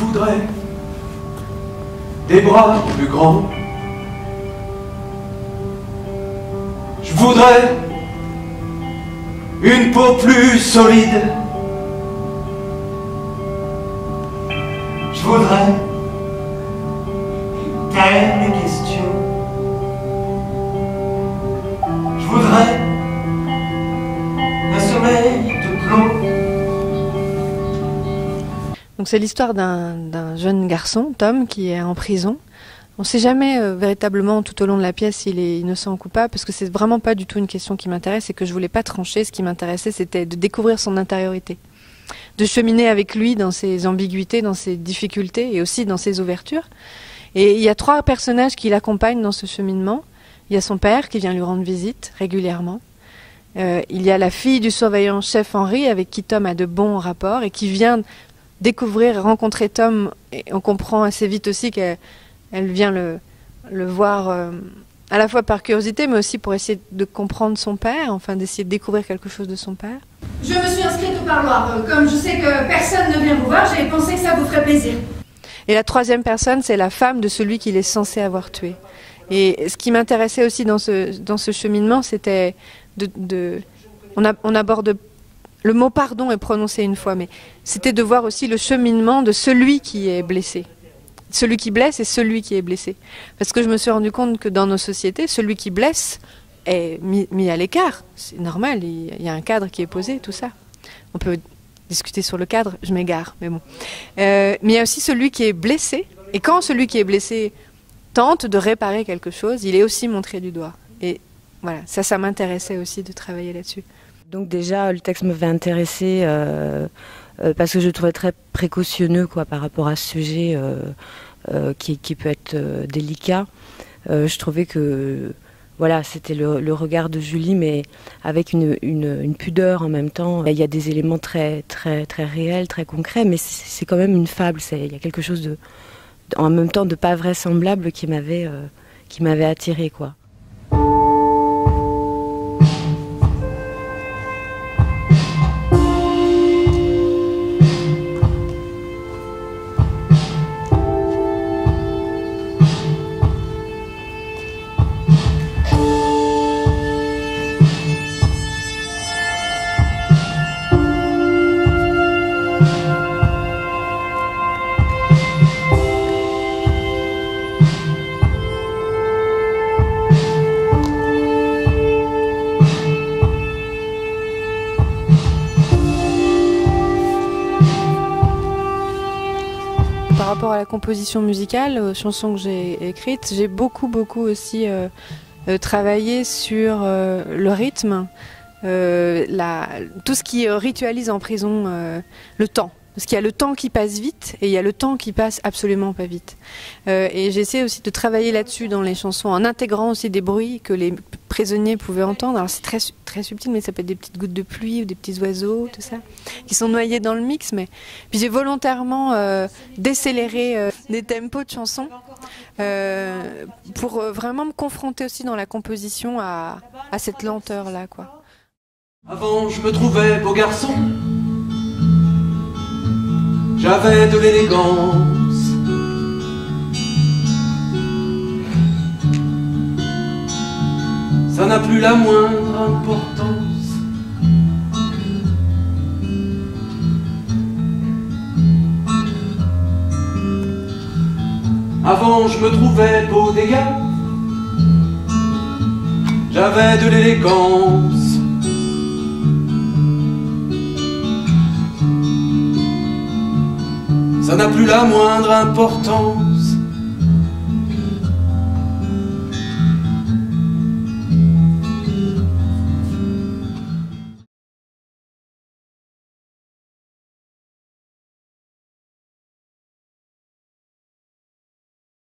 voudrais des bras plus grands. Je voudrais une peau plus solide. Je voudrais une telle question. Je voudrais un sommeil de plomb. Donc c'est l'histoire d'un jeune garçon, Tom, qui est en prison. On ne sait jamais véritablement tout au long de la pièce s'il est innocent ou coupable, parce que c'est vraiment pas du tout une question qui m'intéresse et que je voulais pas trancher. Ce qui m'intéressait, c'était de découvrir son intériorité, de cheminer avec lui dans ses ambiguïtés, dans ses difficultés et aussi dans ses ouvertures. Et il y a 3 personnages qui l'accompagnent dans ce cheminement. Il y a son père qui vient lui rendre visite régulièrement. Il y a la fille du surveillant-chef Henri, avec qui Tom a de bons rapports et qui vient découvrir, rencontrer Tom. Et on comprend assez vite aussi qu'elle vient le voir à la fois par curiosité, mais aussi pour essayer de comprendre son père, enfin d'essayer de découvrir quelque chose de son père. Je me suis inscrite au parloir. Comme je sais que personne ne vient vous voir, j'ai pensé que ça vous ferait plaisir. Et la 3e personne, c'est la femme de celui qu'il est censé avoir tué. Et ce qui m'intéressait aussi dans ce cheminement, c'était on aborde... Le mot pardon est prononcé une fois, mais c'était de voir aussi le cheminement de celui qui est blessé. Celui qui blesse et celui qui est blessé. Parce que je me suis rendu compte que dans nos sociétés, celui qui blesse est mis à l'écart. C'est normal, il y a un cadre qui est posé, tout ça. On peut discuter sur le cadre, je m'égare, mais bon. Mais il y a aussi celui qui est blessé. Et quand celui qui est blessé tente de réparer quelque chose, il est aussi montré du doigt. Et voilà, ça m'intéressait aussi de travailler là-dessus. Donc déjà, le texte m'avait intéressé parce que je le trouvais très précautionneux par rapport à ce sujet qui peut être délicat. Je trouvais que voilà, c'était le regard de Julie, mais avec une pudeur en même temps. Il y a des éléments très, très, très réels, très concrets, mais c'est quand même une fable. Il y a quelque chose en même temps de pas vraisemblable qui m'avait attirée, quoi. Par rapport à la composition musicale, aux chansons que j'ai écrites, j'ai beaucoup aussi travaillé sur le rythme, tout ce qui ritualise en prison le temps. Parce qu'il y a le temps qui passe vite et il y a le temps qui passe absolument pas vite. Et j'essaie aussi de travailler là-dessus dans les chansons, en intégrant aussi des bruits que les prisonniers pouvaient entendre. Alors c'est très, très subtil, mais ça peut être des petites gouttes de pluie ou des petits oiseaux, tout ça, qui sont noyés dans le mix. Mais puis j'ai volontairement décéléré des tempos de chansons pour vraiment me confronter aussi dans la composition à cette lenteur-là, quoi. Avant je me trouvais beau garçon, j'avais de l'élégance. Ça n'a plus la moindre importance. Avant je me trouvais beau des gars, j'avais de l'élégance. Ça n'a plus la moindre importance.